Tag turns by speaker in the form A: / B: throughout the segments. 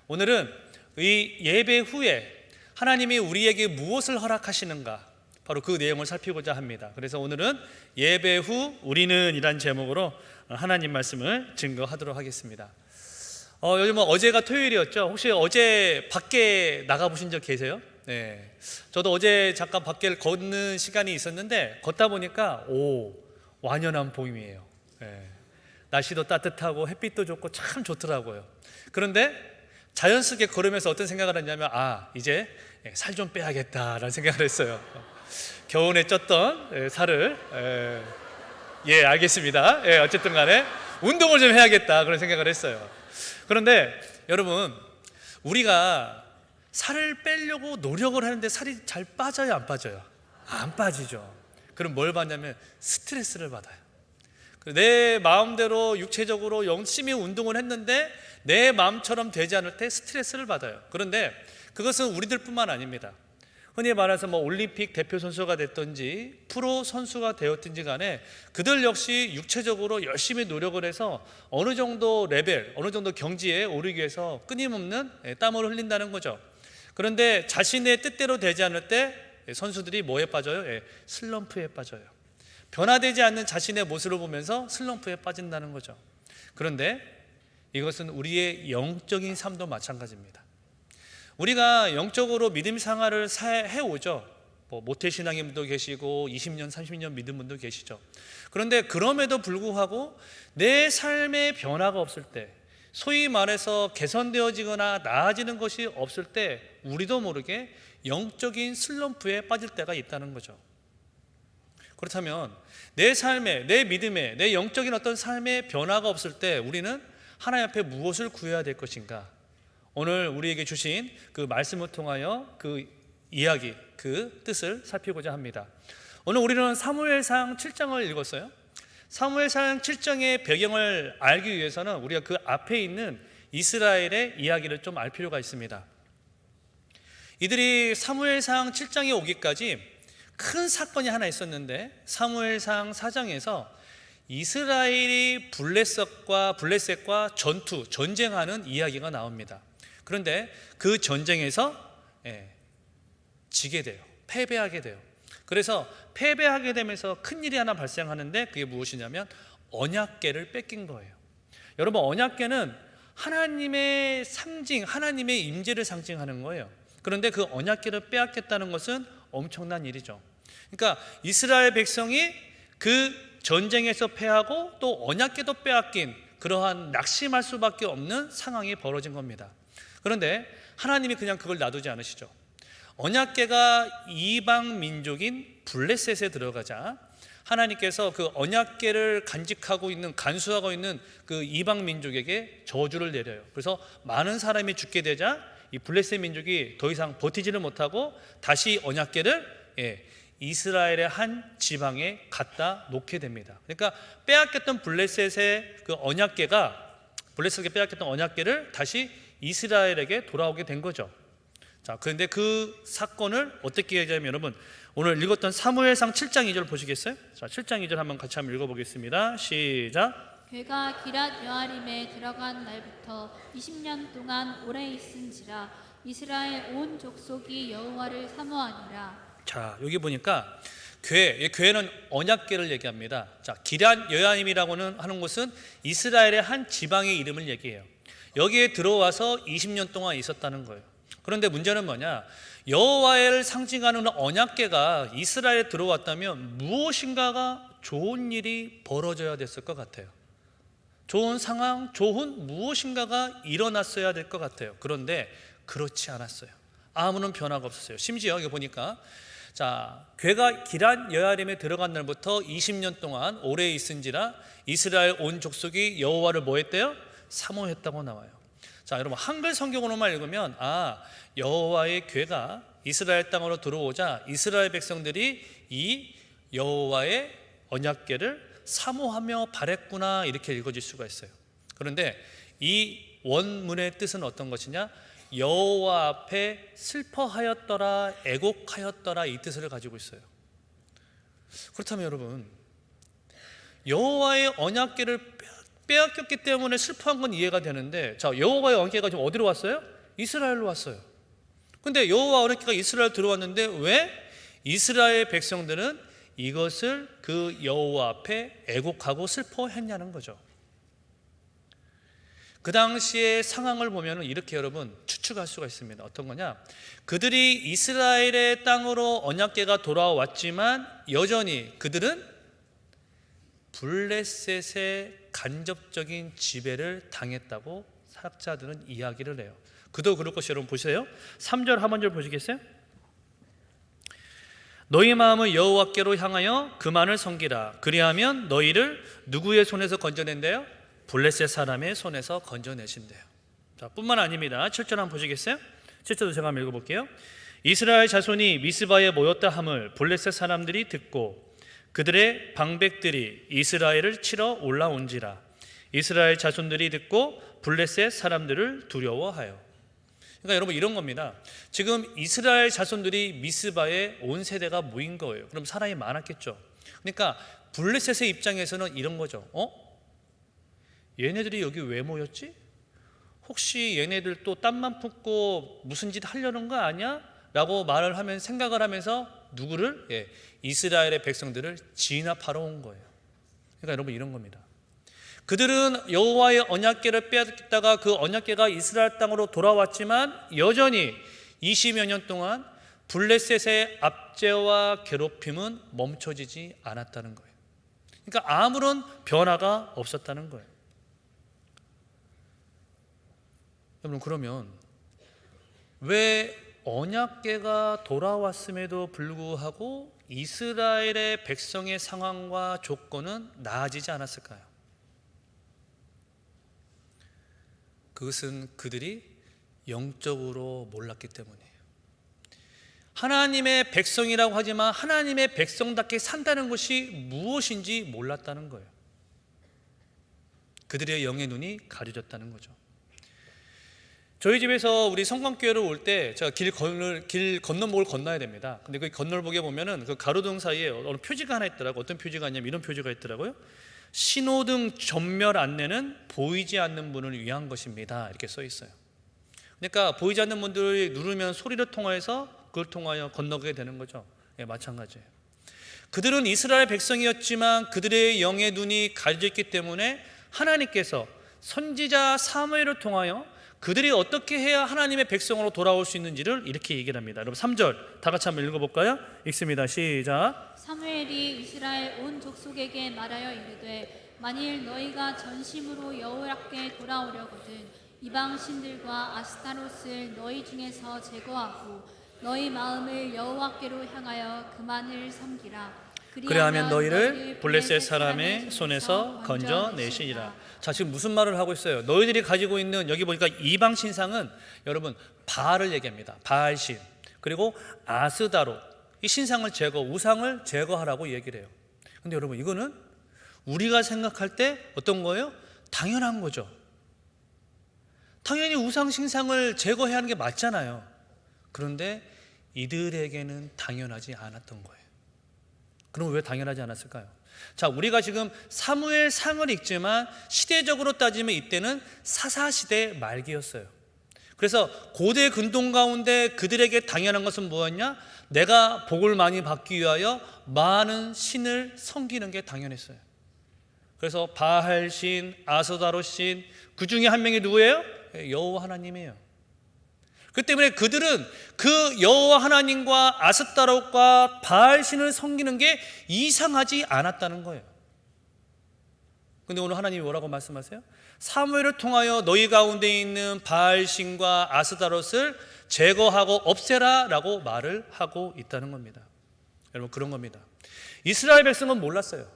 A: 오늘은 이 예배 후에 하나님이 우리에게 무엇을 허락하시는가, 바로 그 내용을 살피고자 합니다. 그래서 오늘은 예배 후 우리는 이란 제목으로 하나님 말씀을 증거하도록 하겠습니다. 요즘 어제가 토요일이었죠. 혹시 어제 밖에 나가보신 적 계세요? 네. 저도 어제 잠깐 밖에 걷는 시간이 있었는데 걷다 보니까 완연한 봄이에요. 네. 날씨도 따뜻하고 햇빛도 좋고 참 좋더라고요. 그런데 자연스럽게 걸으면서 어떤 생각을 했냐면 이제 살 좀 빼야겠다라는 생각을 했어요. 겨우내 쪘던 살을 알겠습니다. 어쨌든 간에 운동을 좀 해야겠다 그런 생각을 했어요. 그런데 여러분, 우리가 살을 빼려고 노력을 하는데 살이 잘 빠져요, 안 빠져요? 안 빠지죠. 그럼 뭘 받냐면 스트레스를 받아요. 내 마음대로 육체적으로 열심히 운동을 했는데 내 마음처럼 되지 않을 때 스트레스를 받아요. 그런데 그것은 우리들뿐만 아닙니다. 흔히 말해서 올림픽 대표 선수가 됐든지 프로 선수가 되었든지 간에 그들 역시 육체적으로 열심히 노력을 해서 어느 정도 레벨, 어느 정도 경지에 오르기 위해서 끊임없는 땀을 흘린다는 거죠. 그런데 자신의 뜻대로 되지 않을 때 선수들이 뭐에 빠져요? 슬럼프에 빠져요. 변화되지 않는 자신의 모습을 보면서 슬럼프에 빠진다는 거죠. 그런데 이것은 우리의 영적인 삶도 마찬가지입니다. 우리가 영적으로 믿음 생활을 해오죠. 모태신앙인 분도 계시고 20년, 30년 믿은 분도 계시죠. 그런데 그럼에도 불구하고 내 삶의 변화가 없을 때, 소위 말해서 개선되어지거나 나아지는 것이 없을 때 우리도 모르게 영적인 슬럼프에 빠질 때가 있다는 거죠. 그렇다면 내 삶에, 내 믿음에, 내 영적인 어떤 삶의 변화가 없을 때 우리는 하나님 앞에 무엇을 구해야 될 것인가? 오늘 우리에게 주신 그 말씀을 통하여 그 이야기, 그 뜻을 살피고자 합니다. 오늘 우리는 사무엘상 7장을 읽었어요. 사무엘상 7장의 배경을 알기 위해서는 우리가 그 앞에 있는 이스라엘의 이야기를 좀 알 필요가 있습니다. 이들이 사무엘상 7장에 오기까지 큰 사건이 하나 있었는데, 사무엘상 4장에서 이스라엘이 블레셋과 전쟁하는 이야기가 나옵니다. 그런데 그 전쟁에서 지게 돼요. 패배하게 돼요. 그래서 패배하게 되면서 큰일이 하나 발생하는데 그게 무엇이냐면 언약궤를 뺏긴 거예요. 여러분, 언약궤는 하나님의 상징, 하나님의 임재를 상징하는 거예요. 그런데 그 언약궤를 빼앗겼다는 것은 엄청난 일이죠. 그러니까 이스라엘 백성이 그 전쟁에서 패하고 또 언약궤도 빼앗긴 그러한 낙심할 수밖에 없는 상황이 벌어진 겁니다. 그런데 하나님이 그냥 그걸 놔두지 않으시죠. 언약궤가 이방 민족인 블레셋에 들어가자 하나님께서 그 언약궤를 간수하고 있는 그 이방 민족에게 저주를 내려요. 그래서 많은 사람이 죽게 되자 이 블레셋 민족이 더 이상 버티지를 못하고 다시 언약궤를 이스라엘의 한 지방에 갖다 놓게 됩니다. 그러니까 빼앗겼던 블레셋의 그 블레셋에게 빼앗겼던 언약궤를 다시 이스라엘에게 돌아오게 된 거죠. 자, 그런데 그 사건을 어떻게 하자면 여러분, 오늘 읽었던 사무엘상 7장 2절 보시겠어요? 자, 7장 2절 같이 한번 읽어보겠습니다. 시작.
B: 괴가 기랏 여아림에 들어간 날부터 20년 동안 오래 있은지라 이스라엘 온 족속이 여호와를 사모하니라.
A: 자, 여기 보니까 괴는 언약궤를 얘기합니다. 자, 기럇 여아림이라고는 하는 곳은 이스라엘의 한 지방의 이름을 얘기해요. 여기에 들어와서 20년 동안 있었다는 거예요. 그런데 문제는 뭐냐? 여호와를 상징하는 언약궤가 이스라엘에 들어왔다면 무엇인가가 좋은 일이 벌어져야 됐을 것 같아요. 좋은 상황, 좋은 무엇인가가 일어났어야 될 것 같아요. 그런데 그렇지 않았어요. 아무런 변화가 없었어요. 심지어 여기 보니까 괴가 기럇 여아림에 들어간 날부터 20년 동안 오래 있은지라 이스라엘 온 족속이 여호와를 뭐 했대요? 사모했다고 나와요. 자, 여러분, 한글 성경으로만 읽으면 여호와의 괴가 이스라엘 땅으로 들어오자 이스라엘 백성들이 이 여호와의 언약궤를 사모하며 바랬구나, 이렇게 읽어질 수가 있어요. 그런데 이 원문의 뜻은 어떤 것이냐? 여호와 앞에 슬퍼하였더라, 애곡하였더라, 이 뜻을 가지고 있어요. 그렇다면 여러분, 여호와의 언약궤를 빼앗겼기 때문에 슬퍼한 건 이해가 되는데, 자, 여호와의 언약궤가 지금 어디로 왔어요? 이스라엘로 왔어요. 근데 여호와 언약궤가 이스라엘 들어왔는데 왜 이스라엘 백성들은 이것을 그 여호와 앞에 애곡하고 슬퍼했냐는 거죠. 그 당시의 상황을 보면 이렇게 여러분 추측할 수가 있습니다. 어떤 거냐? 그들이 이스라엘의 땅으로 언약궤가 돌아왔지만 여전히 그들은 블레셋의 간접적인 지배를 당했다고 학자들은 이야기를 해요. 그도 그럴 것이 여러분 보세요. 3절 하반절 보시겠어요? 너희 마음을 여호와께로 향하여 그만을 섬기라. 그리하면 너희를 누구의 손에서 건져낸대요? 블레셋 사람의 손에서 건져내신대요. 자, 뿐만 아닙니다. 7절 한번 보시겠어요? 7절도 제가 한번 읽어볼게요. 이스라엘 자손이 미스바에 모였다 함을 블레셋 사람들이 듣고 그들의 방백들이 이스라엘을 치러 올라온지라. 이스라엘 자손들이 듣고 블레셋 사람들을 두려워하여. 그러니까 여러분 이런 겁니다. 지금 이스라엘 자손들이 미스바에 온 세대가 모인 거예요. 그럼 사람이 많았겠죠. 그러니까 블레셋의 입장에서는 이런 거죠. 얘네들이 여기 왜 모였지? 혹시 얘네들 또 땀만 품고 무슨 짓 하려는 거 아니야? 라고 말을 하면 생각을 하면서 누구를? 이스라엘의 백성들을 진압하러 온 거예요. 그러니까 여러분 이런 겁니다. 그들은 여호와의 언약궤를 빼앗겼다가 그 언약궤가 이스라엘 땅으로 돌아왔지만 여전히 20여 년 동안 블레셋의 압제와 괴롭힘은 멈춰지지 않았다는 거예요. 그러니까 아무런 변화가 없었다는 거예요. 여러분 그러면 왜 언약궤가 돌아왔음에도 불구하고 이스라엘의 백성의 상황과 조건은 나아지지 않았을까요? 그것은 그들이 영적으로 몰랐기 때문이에요. 하나님의 백성이라고 하지만 하나님의 백성답게 산다는 것이 무엇인지 몰랐다는 거예요. 그들의 영의 눈이 가려졌다는 거죠. 저희 집에서 우리 성광교회를 올 때 제가 길 건너목을 건너야 됩니다. 근데 그 건널목에 보면은 그 가로등 사이에 어느 표지가 하나 있더라고요. 어떤 표지가 있냐면 이런 표지가 있더라고요. 신호등 전멸 안내는 보이지 않는 분을 위한 것입니다. 이렇게 써 있어요. 그러니까 보이지 않는 분들이 누르면 소리를 통해서 그걸 통하여 건너게 되는 거죠. 마찬가지예요. 그들은 이스라엘 백성이었지만 그들의 영의 눈이 가려졌기 때문에 하나님께서 선지자 사무엘을 통하여 그들이 어떻게 해야 하나님의 백성으로 돌아올 수 있는지를 이렇게 얘기를 합니다. 여러분 3절 다 같이 한번 읽어볼까요? 읽습니다. 시작.
B: 사무엘이 이스라엘 온 족속에게 말하여 이르되 만일 너희가 전심으로 여호와께 돌아오려거든 이방 신들과 아스타롯을 너희 중에서 제거하고 너희 마음을 여호와께로 향하여 그만을 섬기라.
A: 그리하면 너희를 블레셋 사람의 손에서 건져내시리라. 자, 지금 무슨 말을 하고 있어요? 너희들이 가지고 있는 여기 보니까 이방 신상은 여러분 바알을 얘기합니다. 바알신 그리고 아스다롯 이 신상을 우상을 제거하라고 얘기를 해요. 근데 여러분 이거는 우리가 생각할 때 어떤 거예요? 당연한 거죠. 당연히 우상 신상을 제거해야 하는 게 맞잖아요. 그런데 이들에게는 당연하지 않았던 거예요. 그럼 왜 당연하지 않았을까요? 자, 우리가 지금 사무엘상을 읽지만 시대적으로 따지면 이때는 사사시대 말기였어요. 그래서 고대 근동 가운데 그들에게 당연한 것은 뭐였냐? 내가 복을 많이 받기 위하여 많은 신을 섬기는 게 당연했어요. 그래서 바알신, 아스다롯신 그 중에 한 명이 누구예요? 여호와 하나님이에요. 그 때문에 그들은 그 여호와 하나님과 아스타롯과 바알신을 섬기는 게 이상하지 않았다는 거예요. 근데 오늘 하나님이 뭐라고 말씀하세요? 사무엘을 통하여 너희 가운데 있는 바알신과 아스타롯을 제거하고 없애라 라고 말을 하고 있다는 겁니다. 여러분 그런 겁니다. 이스라엘 백성은 몰랐어요.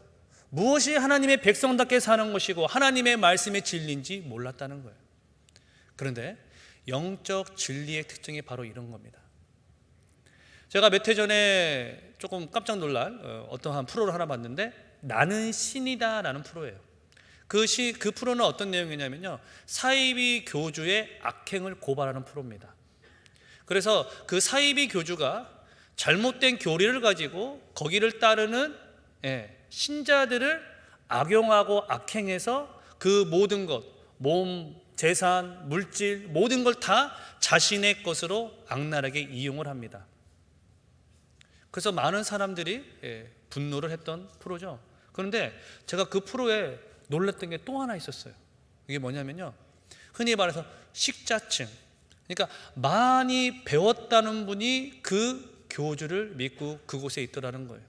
A: 무엇이 하나님의 백성답게 사는 것이고 하나님의 말씀의 진리인지 몰랐다는 거예요. 그런데 영적 진리의 특징이 바로 이런 겁니다. 제가 몇 해 전에 조금 깜짝 놀랄 어떠한 프로를 하나 봤는데 나는 신이다 라는 프로예요. 그 프로는 어떤 내용이냐면요, 사이비 교주의 악행을 고발하는 프로입니다. 그래서 그 사이비 교주가 잘못된 교리를 가지고 거기를 따르는 신자들을 악용하고 악행해서 그 모든 것, 몸, 재산, 물질, 모든 걸 다 자신의 것으로 악랄하게 이용을 합니다. 그래서 많은 사람들이 분노를 했던 프로죠. 그런데 제가 그 프로에 놀랐던 게 또 하나 있었어요. 이게 뭐냐면요, 흔히 말해서 식자층, 그러니까 많이 배웠다는 분이 그 교주를 믿고 그곳에 있더라는 거예요.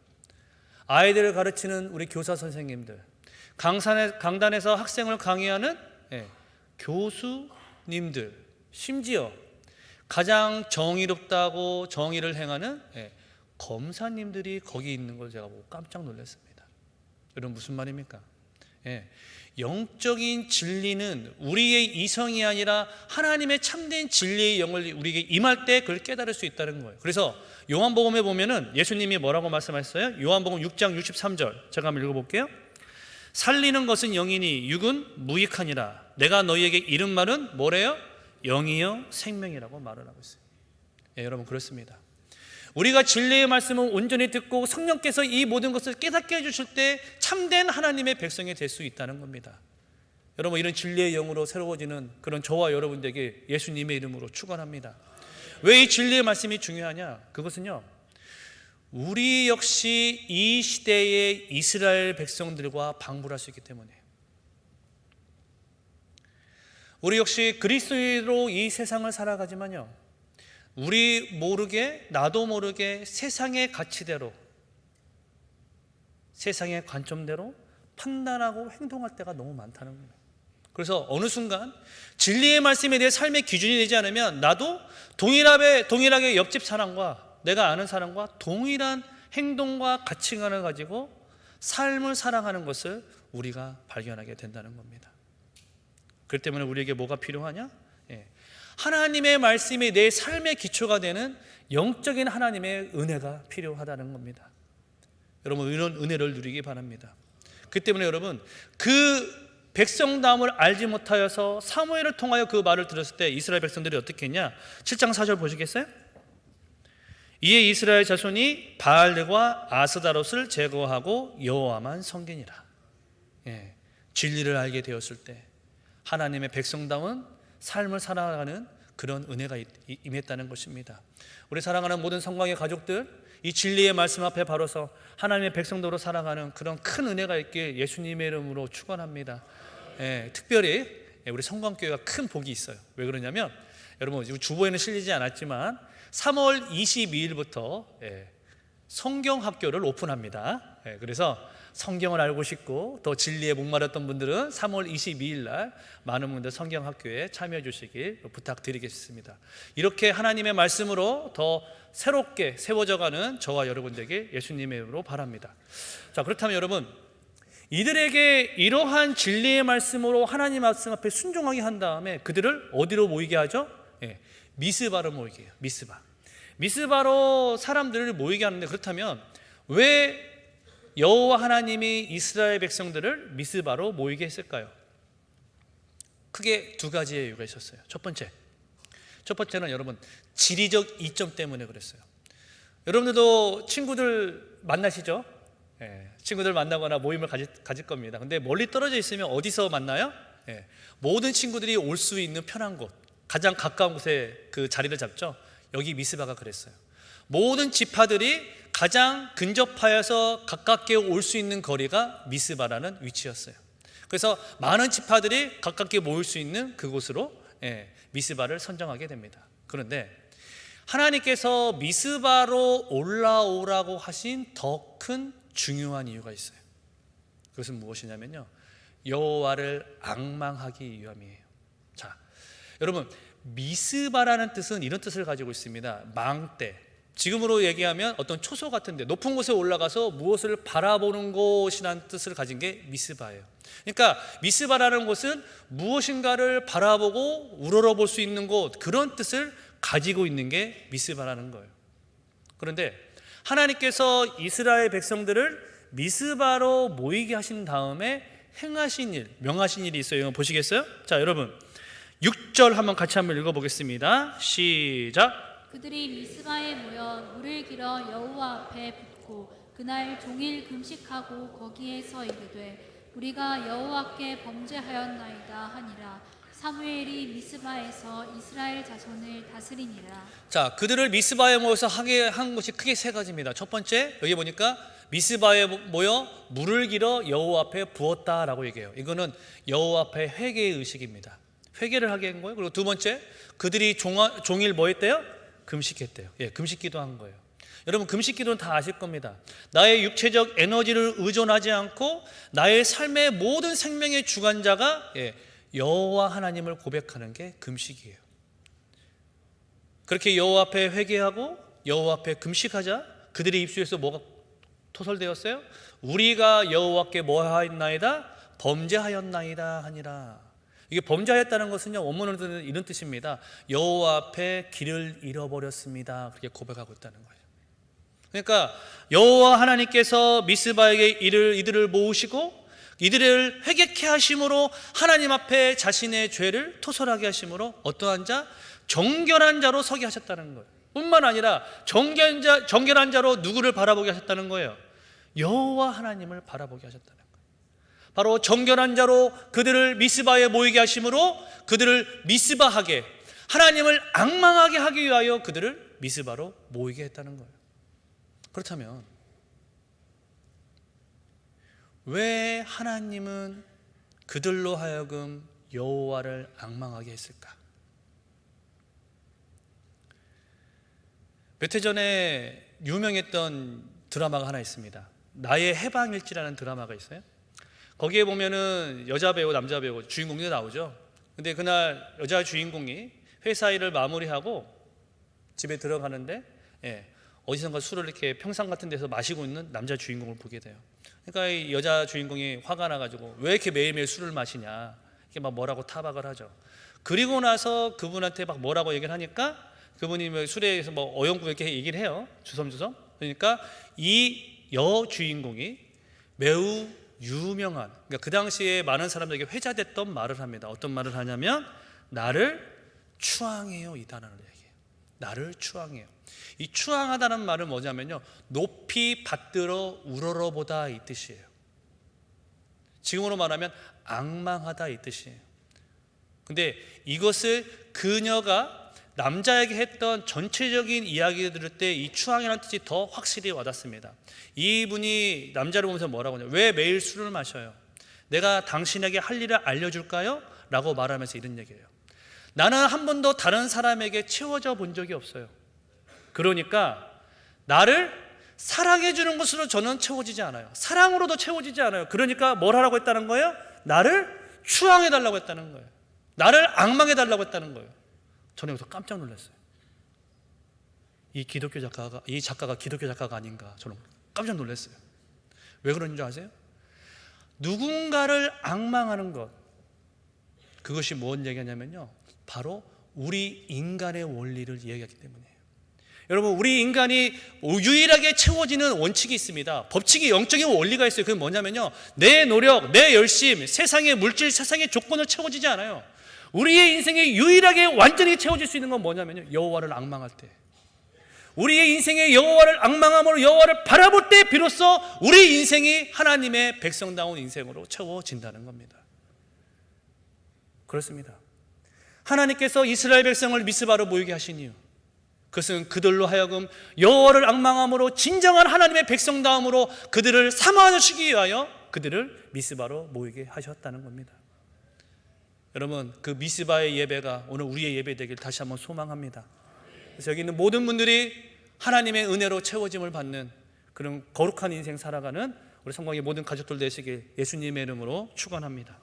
A: 아이들을 가르치는 우리 교사 선생님들, 강단에서 학생을 강의하는 교수님들, 심지어 가장 정의롭다고 정의를 행하는 검사님들이 거기 있는 걸 제가 보고 깜짝 놀랐습니다. 여러분, 무슨 말입니까? 영적인 진리는 우리의 이성이 아니라 하나님의 참된 진리의 영을 우리에게 임할 때 그걸 깨달을 수 있다는 거예요. 그래서 요한복음에 보면은 예수님이 뭐라고 말씀하셨어요? 요한복음 6장 63절 제가 한번 읽어볼게요. 살리는 것은 영이니 육은 무익하니라. 내가 너희에게 이른 말은 뭐래요? 영이요 생명이라고 말을 하고 있어요. 여러분, 그렇습니다. 우리가 진리의 말씀을 온전히 듣고 성령께서 이 모든 것을 깨닫게 해주실 때 참된 하나님의 백성이 될 수 있다는 겁니다. 여러분, 이런 진리의 영으로 새로워지는 그런 저와 여러분들에게 예수님의 이름으로 축원합니다. 왜 이 진리의 말씀이 중요하냐? 그것은요, 우리 역시 이 시대의 이스라엘 백성들과 방불할 수 있기 때문에, 우리 역시 그리스도로 이 세상을 살아가지만요, 우리 모르게, 나도 모르게 세상의 가치대로, 세상의 관점대로 판단하고 행동할 때가 너무 많다는 거예요. 그래서 어느 순간 진리의 말씀에 대해 삶의 기준이 되지 않으면 나도 동일하게 옆집 사람과, 내가 아는 사람과 동일한 행동과 가치관을 가지고 삶을 살아가는 것을 우리가 발견하게 된다는 겁니다. 그렇기 때문에 우리에게 뭐가 필요하냐? 하나님의 말씀이 내 삶의 기초가 되는 영적인 하나님의 은혜가 필요하다는 겁니다. 여러분, 이런 은혜를 누리기 바랍니다. 그렇기 때문에 여러분, 그 백성다움을 알지 못하여서 사무엘을 통하여 그 말을 들었을 때 이스라엘 백성들이 어떻게 했냐? 7장 4절 보시겠어요? 이에 이스라엘 자손이 바알과 아스다롯을 제거하고 여호와만 섬기니라. 진리를 알게 되었을 때 하나님의 백성다운 삶을 살아가는 그런 은혜가 임했다는 것입니다. 우리 사랑하는 모든 성광의 가족들, 이 진리의 말씀 앞에 바로서 하나님의 백성도로 살아가는 그런 큰 은혜가 있길 예수님의 이름으로 축원합니다. 특별히 우리 성광교회가 큰 복이 있어요. 왜 그러냐면, 여러분, 주보에는 실리지 않았지만 3월 22일부터 성경학교를 오픈합니다. 그래서 성경을 알고 싶고 더 진리에 목마르던 분들은 3월 22일 날 많은 분들 성경학교에 참여해 주시길 부탁드리겠습니다. 이렇게 하나님의 말씀으로 더 새롭게 세워져가는 저와 여러분들에게 예수님의 이름으로 바랍니다. 자, 그렇다면 여러분, 이들에게 이러한 진리의 말씀으로 하나님 말씀 앞에 순종하게 한 다음에 그들을 어디로 모이게 하죠? 미스바로 모이게 해요. 미스바로 사람들을 모이게 하는데, 그렇다면 왜 여호와 하나님이 이스라엘 백성들을 미스바로 모이게 했을까요? 크게 두 가지의 이유가 있었어요. 첫 번째는 여러분, 지리적 이점 때문에 그랬어요. 여러분들도 친구들 만나시죠? 친구들 만나거나 모임을 가질 겁니다. 근데 멀리 떨어져 있으면 어디서 만나요? 모든 친구들이 올 수 있는 편한 곳, 가장 가까운 곳에 그 자리를 잡죠. 여기 미스바가 그랬어요. 모든 지파들이 가장 근접하여서 가깝게 올 수 있는 거리가 미스바라는 위치였어요. 그래서 많은 지파들이 가깝게 모일 수 있는 그곳으로 미스바를 선정하게 됩니다. 그런데 하나님께서 미스바로 올라오라고 하신 더 큰 중요한 이유가 있어요. 그것은 무엇이냐면요, 여호와를 앙망하기 위함이에요. 자, 여러분, 미스바라는 뜻은 이런 뜻을 가지고 있습니다. 망대, 지금으로 얘기하면 어떤 초소 같은데 높은 곳에 올라가서 무엇을 바라보는 곳이라는 뜻을 가진 게 미스바예요. 그러니까 미스바라는 곳은 무엇인가를 바라보고 우러러볼 수 있는 곳, 그런 뜻을 가지고 있는 게 미스바라는 거예요. 그런데 하나님께서 이스라엘 백성들을 미스바로 모이게 하신 다음에 행하신 일, 명하신 일이 있어요. 보시겠어요? 자, 여러분 6절 한번 같이 한번 읽어보겠습니다. 시작.
B: 그들이 미스바에 모여 물을 길어 여호와 앞에 붓고 그날 종일 금식하고 거기에서 이르되 우리가 여호와께 범죄하였나이다 하니라. 사무엘이 미스바에서 이스라엘 자손을 다스리니라.
A: 자, 그들을 미스바에 모여서 하게 한 것이 크게 세 가지입니다. 첫 번째, 여기 보니까 미스바에 모여 물을 길어 여호와 앞에 부었다라고 얘기해요. 이거는 여호와 앞에 회개의 의식입니다. 회개를 하게 한 거예요. 그리고 두 번째, 그들이 종일 뭐 했대요? 금식했대요. 예, 금식기도 한 거예요. 여러분, 금식기도는 다 아실 겁니다. 나의 육체적 에너지를 의존하지 않고 나의 삶의 모든 생명의 주관자가 여호와 하나님을 고백하는 게 금식이에요. 그렇게 여호와 앞에 회개하고 여호와 앞에 금식하자 그들의 입술에서 뭐가 토설되었어요? 우리가 여호와께 뭐하였나이다? 범죄하였나이다 하니라. 이게 범죄하였다는 것은요, 원문으로는 이런 뜻입니다. 여호와 앞에 길을 잃어버렸습니다. 그렇게 고백하고 있다는 거예요. 그러니까 여호와 하나님께서 미스바에게 이들을 모으시고 이들을 회개케 하심으로 하나님 앞에 자신의 죄를 토설하게 하심으로 어떠한 자? 정결한 자로 서게 하셨다는 거예요. 뿐만 아니라 정결한 자로 누구를 바라보게 하셨다는 거예요? 여호와 하나님을 바라보게 하셨다는 거예요. 바로 정결한 자로 그들을 미스바에 모이게 하심으로 그들을 미스바하게, 하나님을 앙망하게 하기 위하여 그들을 미스바로 모이게 했다는 거예요. 그렇다면 왜 하나님은 그들로 하여금 여호와를 앙망하게 했을까? 몇 해 전에 유명했던 드라마가 하나 있습니다. 나의 해방일지라는 드라마가 있어요. 거기에 보면은 여자 배우, 남자 배우, 주인공이 나오죠. 근데 그날 여자 주인공이 회사 일을 마무리하고 집에 들어가는데 어디선가 술을 이렇게 평상 같은 데서 마시고 있는 남자 주인공을 보게 돼요. 그러니까 이 여자 주인공이 화가 나가지고 왜 이렇게 매일매일 술을 마시냐 이렇게 막 뭐라고 타박을 하죠. 그리고 나서 그분한테 막 뭐라고 얘기를 하니까 그분이 술에 대해서 뭐 어영부영 이렇게 얘기를 해요. 주섬주섬. 그러니까 이 여주인공이 매우 유명한, 그러니까 그 당시에 많은 사람들에게 회자됐던 말을 합니다. 어떤 말을 하냐면 나를 추앙해요 이 단어를 얘기해요. 나를 추앙해요. 이 추앙하다는 말은 뭐냐면요, 높이 받들어 우러러보다 이 뜻이에요. 지금으로 말하면 앙망하다 이 뜻이에요. 근데 이것을 그녀가 남자에게 했던 전체적인 이야기를 들을 때 이 추앙이라는 뜻이 더 확실히 와닿습니다. 이분이 남자를 보면서 뭐라고 하냐, 왜 매일 술을 마셔요? 내가 당신에게 할 일을 알려줄까요? 라고 말하면서 이런 얘기예요. 나는 한 번도 다른 사람에게 채워져 본 적이 없어요. 그러니까 나를 사랑해 주는 것으로 저는 채워지지 않아요. 사랑으로도 채워지지 않아요. 그러니까 뭘 하라고 했다는 거예요? 나를 추앙해 달라고 했다는 거예요. 나를 앙망해 달라고 했다는 거예요. 저는 여기서 깜짝 놀랐어요. 이 작가가 기독교 작가가 아닌가, 저는 깜짝 놀랐어요. 왜 그런지 줄 아세요? 누군가를 앙망하는 것, 그것이 뭔 얘기냐면요, 바로 우리 인간의 원리를 이야기하기 때문이에요. 여러분, 우리 인간이 유일하게 채워지는 원칙이 있습니다. 법칙이, 영적인 원리가 있어요. 그게 뭐냐면요, 내 노력, 내 열심, 세상의 물질, 세상의 조건을 채워지지 않아요. 우리의 인생에 유일하게 완전히 채워질 수 있는 건 뭐냐면요, 여호와를 앙망할 때, 우리의 인생에 여호와를 앙망함으로 여호와를 바라볼 때 비로소 우리 인생이 하나님의 백성다운 인생으로 채워진다는 겁니다. 그렇습니다. 하나님께서 이스라엘 백성을 미스바로 모이게 하신 이유, 그것은 그들로 하여금 여호와를 앙망함으로 진정한 하나님의 백성다움으로 그들을 삼아주시기 위하여 그들을 미스바로 모이게 하셨다는 겁니다. 여러분, 그 미스바의 예배가 오늘 우리의 예배 되길 다시 한번 소망합니다. 그래서 여기 있는 모든 분들이 하나님의 은혜로 채워짐을 받는 그런 거룩한 인생 살아가는 우리 성광의 모든 가족들 되시길 예수님의 이름으로 축원합니다.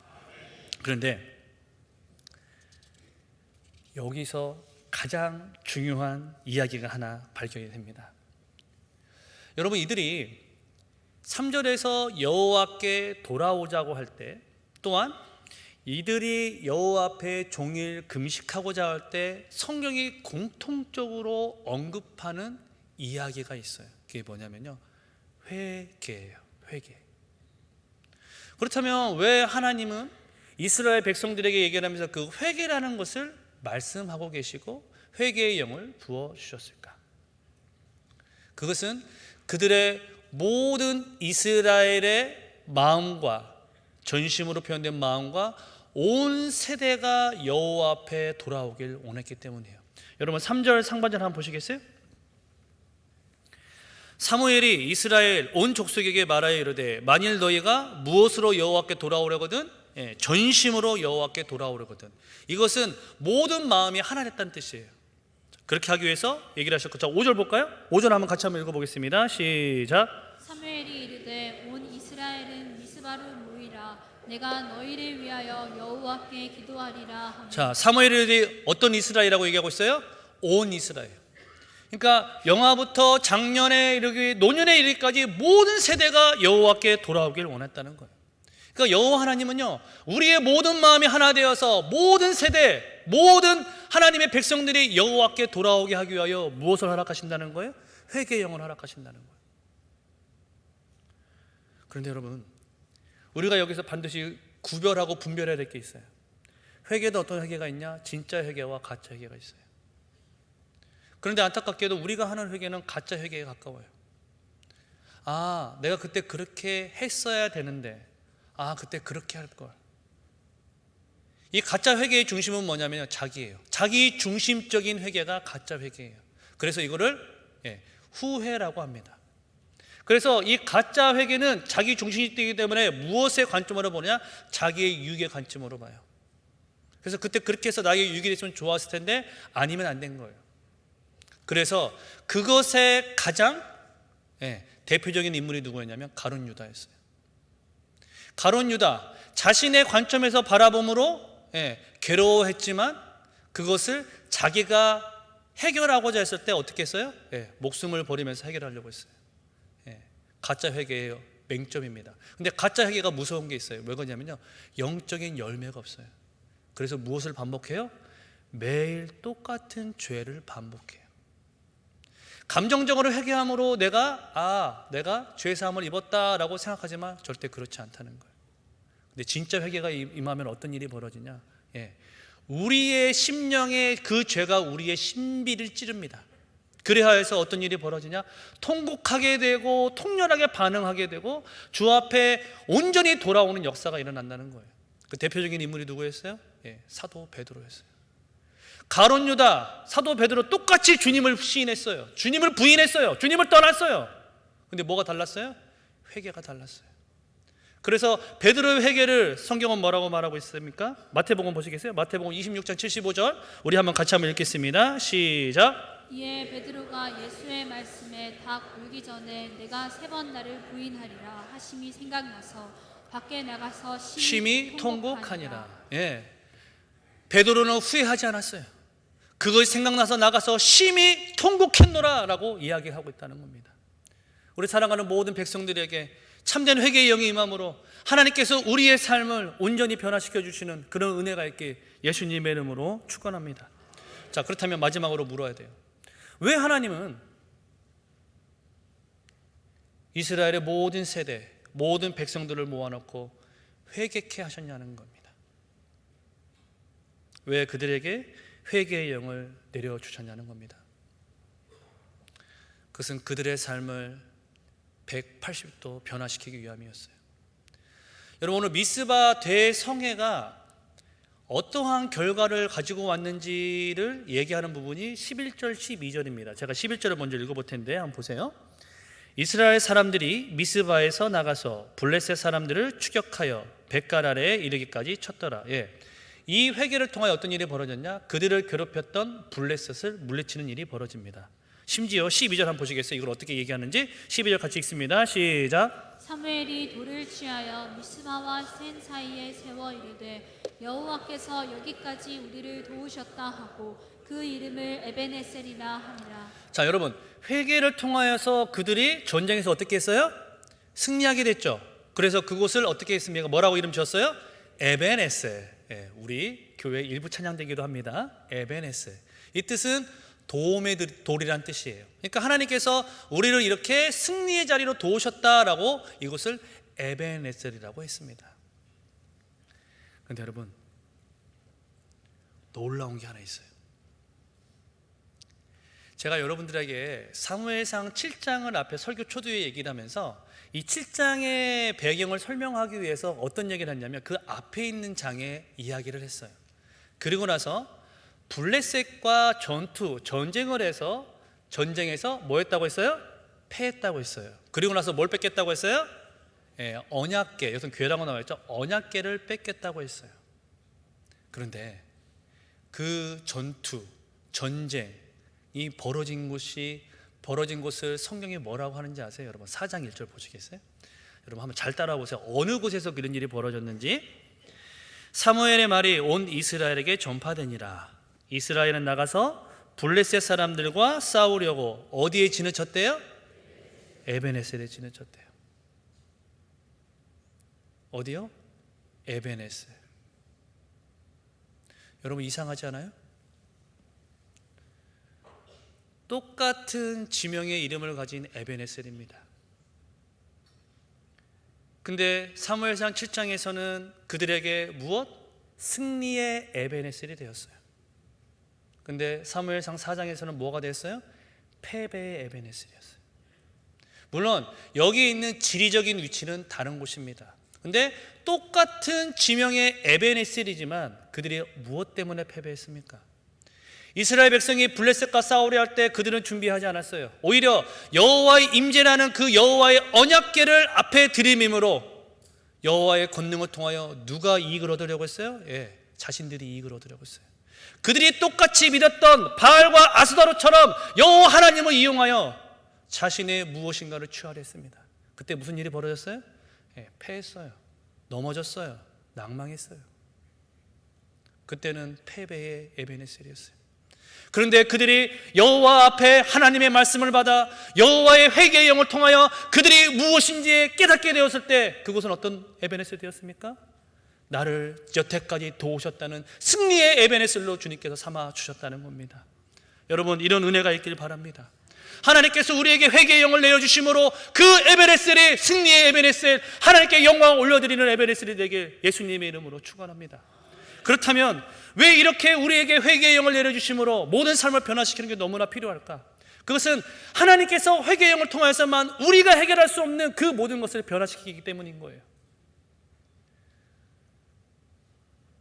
A: 그런데 여기서 가장 중요한 이야기가 하나 발견이 됩니다. 여러분, 이들이 3절에서 여호와께 돌아오자고 할 때, 또한 이들이 여호와 앞에 종일 금식하고자 할 때 성경이 공통적으로 언급하는 이야기가 있어요. 그게 뭐냐면요, 회개예요. 회개. 그렇다면 왜 하나님은 이스라엘 백성들에게 얘기하면서 그 회개라는 것을 말씀하고 계시고 회개의 영을 부어주셨을까? 그것은 그들의 모든 이스라엘의 마음과, 전심으로 표현된 마음과 온 세대가 여호와 앞에 돌아오길 원했기 때문이에요. 여러분 3절 상반절 한번 보시겠어요? 사무엘이 이스라엘 온 족속에게 말하여 이르되 만일 너희가 무엇으로 여호와께 돌아오려거든 전심으로 여호와께 돌아오려거든. 이것은 모든 마음이 하나 됐다는 뜻이에요. 그렇게 하기 위해서 얘기를 하셨고, 자 5절 볼까요? 5절 한번 같이 한번 읽어보겠습니다. 시작.
B: 사무엘이 이르되 온 이스라엘은 미스바로 모이라. 내가 너희를 위하여 여호와께 기도하리라 하며.
A: 자, 사무엘이 어떤 이스라엘이라고 얘기하고 있어요? 온 이스라엘. 그러니까 영화부터 장년에 이르기 노년에 이르기까지 모든 세대가 여호와께 돌아오길 원했다는 거예요. 그러니까 여호와 하나님은요, 우리의 모든 마음이 하나 되어서 모든 세대, 모든 하나님의 백성들이 여호와께 돌아오게 하기 위하여 무엇을 허락하신다는 거예요? 회개의 영을 허락하신다는 거예요. 그런데 여러분, 우리가 여기서 반드시 구별하고 분별해야 될 게 있어요. 회개도 어떤 회개가 있냐? 진짜 회개와 가짜 회개가 있어요. 그런데 안타깝게도 우리가 하는 회개는 가짜 회개에 가까워요. 아, 내가 그때 그렇게 했어야 되는데, 아, 그때 그렇게 할 걸. 이 가짜 회개의 중심은 뭐냐면 자기예요. 자기 중심적인 회개가 가짜 회개예요. 그래서 이거를 후회라고 합니다. 그래서 이 가짜 회개는 자기 중심이기 때문에 무엇의 관점으로 보냐? 자기의 유익의 관점으로 봐요. 그래서 그때 그렇게 해서 나에게 유익이 됐으면 좋았을 텐데 아니면 안 된 거예요. 그래서 그것의 가장 대표적인 인물이 누구였냐면 가룟 유다였어요. 가룟 유다, 자신의 관점에서 바라봄으로 괴로워했지만 그것을 자기가 해결하고자 했을 때 어떻게 했어요? 목숨을 버리면서 해결하려고 했어요. 가짜 회개예요. 맹점입니다. 근데 가짜 회개가 무서운 게 있어요. 왜 그러냐면요, 영적인 열매가 없어요. 그래서 무엇을 반복해요? 매일 똑같은 죄를 반복해요. 감정적으로 회개함으로 내가 죄사함을 입었다라고 생각하지만 절대 그렇지 않다는 거예요. 근데 진짜 회개가 임하면 어떤 일이 벌어지냐? 우리의 심령에 그 죄가 우리의 신비를 찌릅니다. 그래야 해서 어떤 일이 벌어지냐? 통곡하게 되고 통렬하게 반응하게 되고 주 앞에 온전히 돌아오는 역사가 일어난다는 거예요. 그 대표적인 인물이 누구였어요? 사도 베드로였어요. 가룟 유다, 사도 베드로 똑같이 주님을 시인했어요. 주님을 부인했어요. 주님을 떠났어요. 근데 뭐가 달랐어요? 회개가 달랐어요. 그래서 베드로의 회개를 성경은 뭐라고 말하고 있습니까? 마태복음 보시겠어요? 마태복음 26장 75절 우리 한번 같이 한번 읽겠습니다. 시작.
B: 이에 베드로가 예수의 말씀에 닭 울기 전에 내가 3번 나를 부인하리라 하심이 생각나서 밖에 나가서 심히 통곡하니라.
A: 베드로는 후회하지 않았어요. 그것이 생각나서 나가서 심히 통곡했노라 라고 이야기하고 있다는 겁니다. 우리 사랑하는 모든 백성들에게 참된 회개의 영이 임함으로 하나님께서 우리의 삶을 온전히 변화시켜 주시는 그런 은혜가 있게 예수님의 이름으로 축원합니다. 자, 그렇다면 마지막으로 물어야 돼요. 왜 하나님은 이스라엘의 모든 세대, 모든 백성들을 모아놓고 회개케 하셨냐는 겁니다. 왜 그들에게 회개의 영을 내려주셨냐는 겁니다. 그것은 그들의 삶을 180도 변화시키기 위함이었어요. 여러분, 오늘 미스바 대성회가 어떠한 결과를 가지고 왔는지를 얘기하는 부분이 11절 12절입니다. 제가 11절을 먼저 읽어볼 텐데 한번 보세요. 이스라엘 사람들이 미스바에서 나가서 블레셋 사람들을 추격하여 벳갈 아래에 이르기까지 쳤더라. 이 회개를 통하여 어떤 일이 벌어졌냐? 그들을 괴롭혔던 블레셋을 물리치는 일이 벌어집니다. 심지어 12절 한번 보시겠어요? 이걸 어떻게 얘기하는지 12절 같이 읽습니다. 시작.
B: 사무엘이 돌을 취하여 미스바와 센 사이에 세워 이르되 여호와께서 여기까지 우리를 도우셨다 하고 그 이름을 에베네셀이라 하니라.
A: 자, 여러분, 회개를 통하여서 그들이 전쟁에서 어떻게 했어요? 승리하게 됐죠. 그래서 그곳을 어떻게 했습니까? 뭐라고 이름 지었어요? 에베네셀. 우리 교회 일부 찬양되기도 합니다. 에베네셀. 이 뜻은 도움의 돌이란 뜻이에요. 그러니까 하나님께서 우리를 이렇게 승리의 자리로 도우셨다라고 이곳을 에베네셀이라고 했습니다. 그런데 여러분, 놀라운 게 하나 있어요. 제가 여러분들에게 사무엘상 7장을 앞에 설교 초두에 얘기를 하면서 이 7장의 배경을 설명하기 위해서 어떤 얘기를 했냐면 그 앞에 있는 장의 이야기를 했어요. 그리고 나서 블레셋과 전쟁을 해서 전쟁에서 뭐 했다고 했어요? 패했다고 했어요. 그리고 나서 뭘 뺏겠다고 했어요? 언약궤, 여기서 궤라고 나와 있죠. 언약궤를 뺏겠다고 했어요. 그런데 그 전쟁이 벌어진 곳을 성경이 뭐라고 하는지 아세요? 여러분 4장 1절 보시겠어요? 여러분 한번 잘 따라와 보세요. 어느 곳에서 그런 일이 벌어졌는지. 사무엘의 말이 온 이스라엘에게 전파되니라. 이스라엘은 나가서 블레셋 사람들과 싸우려고 어디에 진을 쳤대요? 에베네셀에 진을 쳤대요. 어디요? 에베네셀. 여러분 이상하지 않아요? 똑같은 지명의 이름을 가진 에베네셀입니다. 근데 사무엘상 7장에서는 그들에게 무엇? 승리의 에베네셀이 되었어요. 근데 사무엘상 4장에서는 뭐가 됐어요? 패배의 에베네셀이었어요. 물론 여기 있는 지리적인 위치는 다른 곳입니다. 근데 똑같은 지명의 에베네셀이지만 그들이 무엇 때문에 패배했습니까? 이스라엘 백성이 블레셋과 싸우려 할 때 그들은 준비하지 않았어요. 오히려 여호와의 임재라는 그 여호와의 언약궤를 앞에 들이밈으로 여호와의 권능을 통하여 누가 이익을 얻으려고 했어요? 자신들이 이익을 얻으려고 했어요. 그들이 똑같이 믿었던 바알과 아스다롯처럼 여호와 하나님을 이용하여 자신의 무엇인가를 취하려 했습니다. 그때 무슨 일이 벌어졌어요? 패했어요. 넘어졌어요. 낭망했어요. 그때는 패배의 에베네셀이었어요. 그런데 그들이 여호와 앞에 하나님의 말씀을 받아 여호와의 회개의 영을 통하여 그들이 무엇인지 깨닫게 되었을 때 그곳은 어떤 에베네셀이 되었습니까? 나를 여태까지 도우셨다는 승리의 에베네셀로 주님께서 삼아 주셨다는 겁니다. 여러분 이런 은혜가 있길 바랍니다. 하나님께서 우리에게 회개의 영을 내려주심으로 그 에베네셀이 승리의 에베네셀, 하나님께 영광을 올려드리는 에베네셀이 되길 예수님의 이름으로 축원합니다. 그렇다면 왜 이렇게 우리에게 회개의 영을 내려주심으로 모든 삶을 변화시키는 게 너무나 필요할까? 그것은 하나님께서 회개의 영을 통하여서만 우리가 해결할 수 없는 그 모든 것을 변화시키기 때문인 거예요.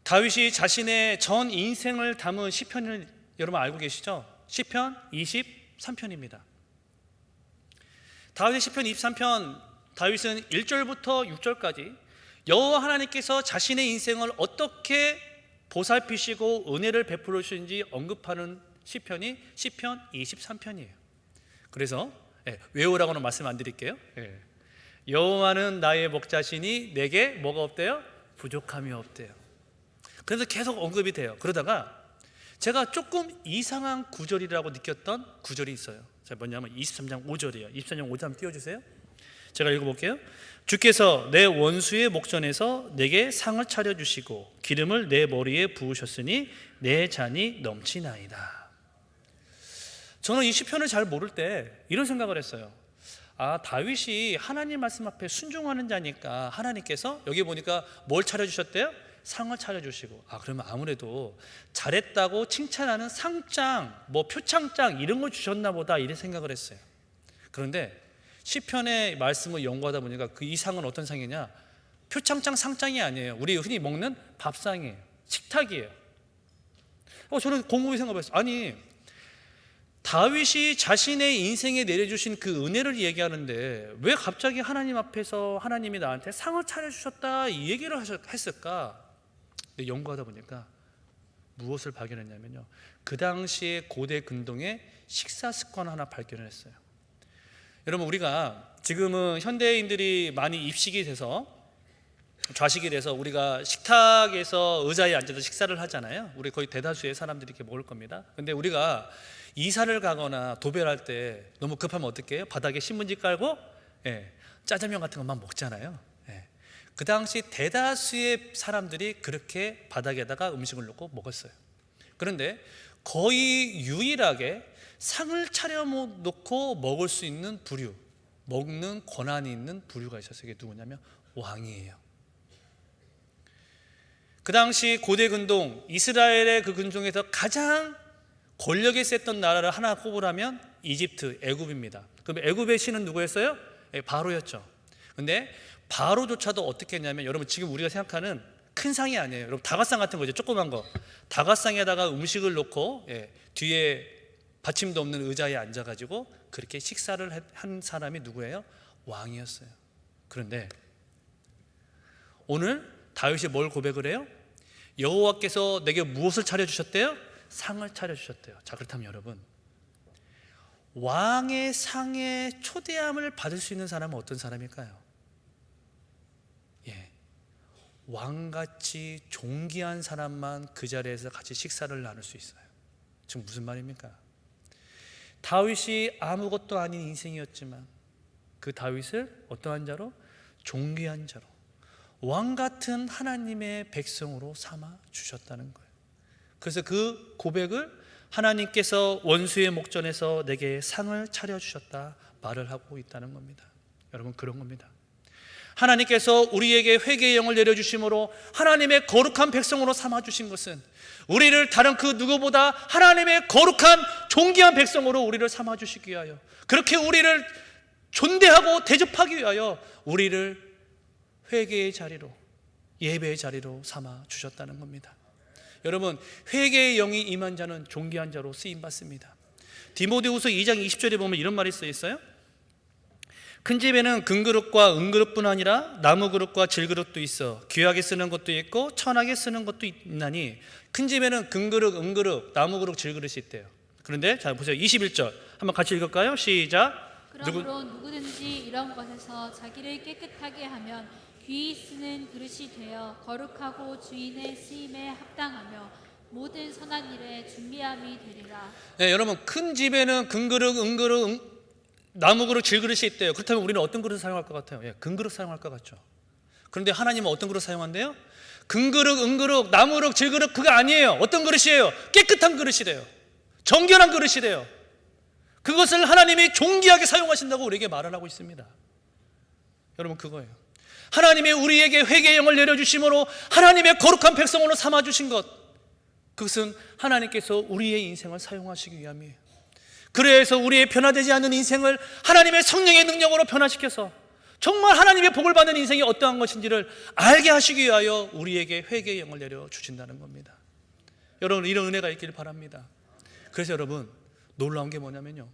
A: 다윗이 자신의 전 인생을 담은 시편을 여러분 알고 계시죠? 시편 23편입니다. 다윗의 시편 23편, 다윗은 1절부터 6절까지 여호와 하나님께서 자신의 인생을 어떻게 보살피시고 은혜를 베풀어 주신지 언급하는 시편이 시편 23편이에요. 그래서 외우라고는 말씀 안 드릴게요. 여호와는 나의 목자시니 내게 뭐가 없대요? 부족함이 없대요. 그래서 계속 언급이 돼요. 그러다가 제가 조금 이상한 구절이라고 느꼈던 구절이 있어요. 뭐냐면 23장 5절이에요. 23장 5절 한번 띄워주세요. 제가 읽어볼게요. 주께서 내 원수의 목전에서 내게 상을 차려주시고 기름을 내 머리에 부으셨으니 내 잔이 넘치나이다. 저는 이 시편을 잘 모를 때 이런 생각을 했어요. 다윗이 하나님 말씀 앞에 순종하는 자니까 하나님께서 여기 보니까 뭘 차려주셨대요? 상을 차려주시고 그러면 아무래도 잘했다고 칭찬하는 상장, 표창장 이런 걸 주셨나 보다 이런 생각을 했어요. 그런데 시편의 말씀을 연구하다 보니까 이 상은 어떤 상이냐? 표창장 상장이 아니에요. 우리 흔히 먹는 밥상이에요. 식탁이에요. 저는 곰곰이 생각했어요. 아니 다윗이 자신의 인생에 내려주신 그 은혜를 얘기하는데 왜 갑자기 하나님 앞에서 하나님이 나한테 상을 차려주셨다 이 얘기를 했을까? 연구하다 보니까 무엇을 발견했냐면요, 그 당시에 고대 근동의 식사 습관 하나 발견했어요. 여러분 우리가 지금은 현대인들이 많이 입식이 돼서 좌식이 돼서 우리가 식탁에서 의자에 앉아서 식사를 하잖아요. 우리 거의 대다수의 사람들이 이렇게 먹을 겁니다. 근데 우리가 이사를 가거나 도배를 할 때 너무 급하면 어떻게 해요? 바닥에 신문지 깔고 짜장면 같은 것만 먹잖아요. 그 당시 대다수의 사람들이 그렇게 바닥에다가 음식을 놓고 먹었어요. 그런데 거의 유일하게 상을 차려놓고 먹을 수 있는 부류, 먹는 권한이 있는 부류가 있었어요. 이게 누구냐면 왕이에요. 그 당시 고대 근동 이스라엘의 그 근동에서 가장 권력이 셌던 나라를 하나 꼽으라면 이집트, 애굽입니다. 그럼 애굽의 신은 누구였어요? 바로였죠. 근데 바로조차도 어떻게 했냐면, 여러분 지금 우리가 생각하는 큰 상이 아니에요. 여러분 다갓상 같은 거죠. 조그만 거. 다갓상에다가 음식을 놓고 뒤에 받침도 없는 의자에 앉아가지고 그렇게 식사를 한 사람이 누구예요? 왕이었어요. 그런데 오늘 다윗이 뭘 고백을 해요? 여호와께서 내게 무엇을 차려주셨대요? 상을 차려주셨대요. 자, 그렇다면 여러분, 왕의 상에 초대함을 받을 수 있는 사람은 어떤 사람일까요? 왕같이 존귀한 사람만 그 자리에서 같이 식사를 나눌 수 있어요. 지금 무슨 말입니까? 다윗이 아무것도 아닌 인생이었지만 그 다윗을 어떠한 자로? 존귀한 자로, 왕같은 하나님의 백성으로 삼아 주셨다는 거예요. 그래서 그 고백을 하나님께서 원수의 목전에서 내게 상을 차려주셨다 말을 하고 있다는 겁니다. 여러분, 그런 겁니다. 하나님께서 우리에게 회개의 영을 내려주심으로 하나님의 거룩한 백성으로 삼아주신 것은 우리를 다른 그 누구보다 하나님의 거룩한 존귀한 백성으로 우리를 삼아주시기 위하여, 그렇게 우리를 존대하고 대접하기 위하여 우리를 회개의 자리로, 예배의 자리로 삼아주셨다는 겁니다. 여러분, 회개의 영이 임한 자는 존귀한 자로 쓰임받습니다. 디모데후서 2장 20절에 보면 이런 말이 써 있어요. 큰 집에는 금그릇과 은그릇뿐 아니라 나무그릇과 질그릇도 있어 귀하게 쓰는 것도 있고 천하게 쓰는 것도 있나니, 큰 집에는 금그릇, 은그릇, 나무그릇, 질그릇이 있대요. 그런데 자 보세요. 21절 한번 같이 읽을까요? 시작.
B: 그러므로 누구든지 이런 것에서 자기를 깨끗하게 하면 귀히 쓰는 그릇이 되어 거룩하고 주인의 쓰임에 합당하며 모든 선한 일에 준비함이 되리라.
A: 네, 여러분, 큰 집에는 금그릇, 은그릇, 나무그릇, 질그릇이 있대요. 그렇다면 우리는 어떤 그릇을 사용할 것 같아요? 금그릇 사용할 것 같죠. 그런데 하나님은 어떤 그릇 사용한대요? 금그릇, 은그릇, 나무그릇, 질그릇, 그거 아니에요. 어떤 그릇이에요? 깨끗한 그릇이래요. 정결한 그릇이래요. 그것을 하나님이 존귀하게 사용하신다고 우리에게 말을 하고 있습니다. 여러분, 그거예요. 하나님이 우리에게 회개의 영을 내려주심으로 하나님의 거룩한 백성으로 삼아주신 것, 그것은 하나님께서 우리의 인생을 사용하시기 위함이에요. 그래서 우리의 변화되지 않는 인생을 하나님의 성령의 능력으로 변화시켜서 정말 하나님의 복을 받는 인생이 어떠한 것인지를 알게 하시기 위하여 우리에게 회개의 영을 내려주신다는 겁니다. 여러분, 이런 은혜가 있기를 바랍니다. 그래서 여러분, 놀라운 게 뭐냐면요,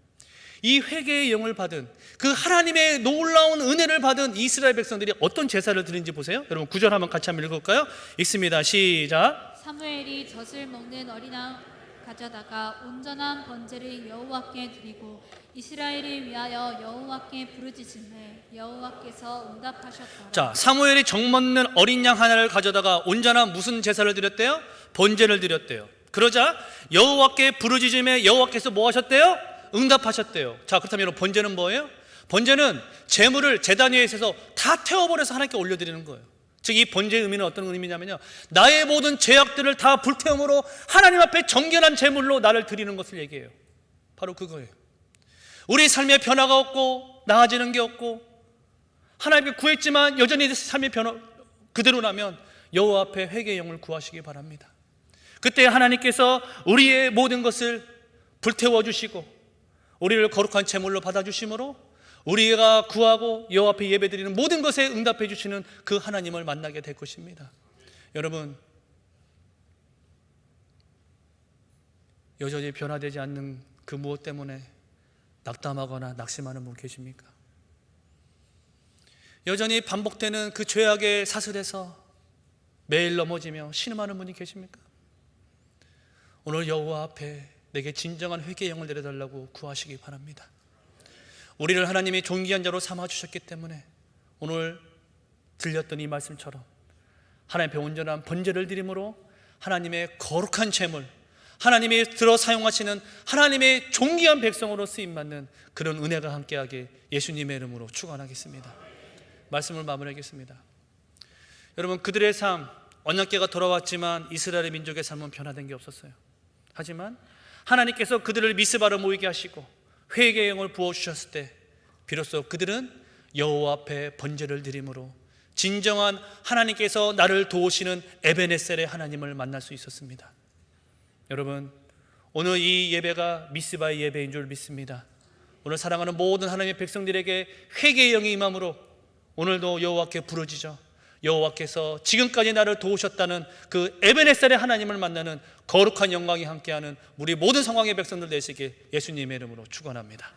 A: 이 회개의 영을 받은 그 하나님의 놀라운 은혜를 받은 이스라엘 백성들이 어떤 제사를 드린지 보세요. 여러분, 9절 한번 같이 한번 읽을까요? 읽습니다. 시작.
B: 사무엘이 젖을 먹는 어린 양 가져다가 온전한 번제를 여호와께 드리고 이스라엘을 위하여 여호와께 부르짖음에 여호와께서 응답하셨더라.
A: 자, 사무엘이 정 먹는 어린 양 하나를 가져다가 온전한 무슨 제사를 드렸대요? 번제를 드렸대요. 그러자 여호와께 부르짖음에 여호와께서 뭐 하셨대요? 응답하셨대요. 자, 그렇다면 여러분, 번제는 뭐예요? 번제는 제물을 제단 위에 있어서 다 태워버려서 하나님께 올려드리는 거예요. 즉, 이 번제의 의미는 어떤 의미냐면요, 나의 모든 죄악들을 다 불태움으로 하나님 앞에 정결한 제물로 나를 드리는 것을 얘기해요. 바로 그거예요. 우리 삶에 변화가 없고 나아지는 게 없고 하나님께 구했지만 여전히 삶의 변화 그대로라면 여호와 앞에 회개의 영을 구하시기 바랍니다. 그때 하나님께서 우리의 모든 것을 불태워 주시고 우리를 거룩한 제물로 받아주심으로 우리가 구하고 여호와 앞에 예배드리는 모든 것에 응답해 주시는 그 하나님을 만나게 될 것입니다. 여러분, 여전히 변화되지 않는 그 무엇 때문에 낙담하거나 낙심하는 분 계십니까? 여전히 반복되는 그 죄악의 사슬에서 매일 넘어지며 신음하는 분이 계십니까? 오늘 여호와 앞에 내게 진정한 회개의 영을 내려달라고 구하시기 바랍니다. 우리를 하나님이 존귀한 자로 삼아주셨기 때문에 오늘 들렸던 이 말씀처럼 하나님 앞에 온전한 번제를 드림으로 하나님의 거룩한 제물, 하나님이 들어 사용하시는 하나님의 존귀한 백성으로 쓰임받는 그런 은혜가 함께하게 예수님의 이름으로 축원하겠습니다. 말씀을 마무리하겠습니다. 여러분, 그들의 삶, 언약궤가 돌아왔지만 이스라엘의 민족의 삶은 변화된 게 없었어요. 하지만 하나님께서 그들을 미스바로 모이게 하시고 회개의 영을 부어주셨을 때 비로소 그들은 여호와 앞에 번제를 드림으로 진정한 하나님께서 나를 도우시는 에베네셀의 하나님을 만날 수 있었습니다. 여러분, 오늘 이 예배가 미스바의 예배인 줄 믿습니다. 오늘 사랑하는 모든 하나님의 백성들에게 회개의 영이 임함으로 오늘도 여호와께 부르짖어 여호와께서 지금까지 나를 도우셨다는 그 에베네셀의 하나님을 만나는 거룩한 영광이 함께하는 우리 모든 성황의 백성들 되시길 예수님의 이름으로 축원합니다.